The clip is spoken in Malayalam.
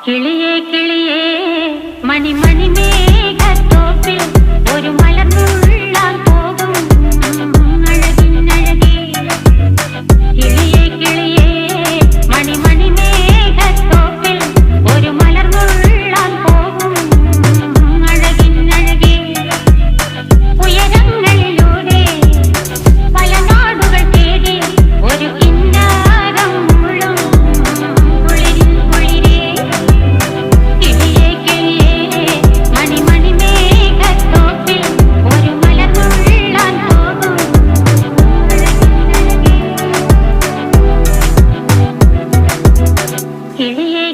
കിളിയേ കിളിയേ മണിമണി മേഘത്തോപ്പിൽ ഒരു മലർന്നുള്ളാൻ പോകും അഴകിനഴകേ. കിളിയേ കിളിയേ മണിമണി മേഘത്തോപ്പിൽ ഒരു മലർന്നുള്ളാൻ പോകും അഴകിനഴകേ. ഉയരങ്ങളിലൂടെ പല നാടുകൾ തേടി ഒരു കിന്നാരം മുഴും കുളിരിൻ കുളിരേ. കിളിയേ കിളിയേ മണിമണി മേഘത്തോപ്പിൽ ഒരു മലർന്നുള്ളാൻ പോകും അഴകിനഴകേ. കിളിയേ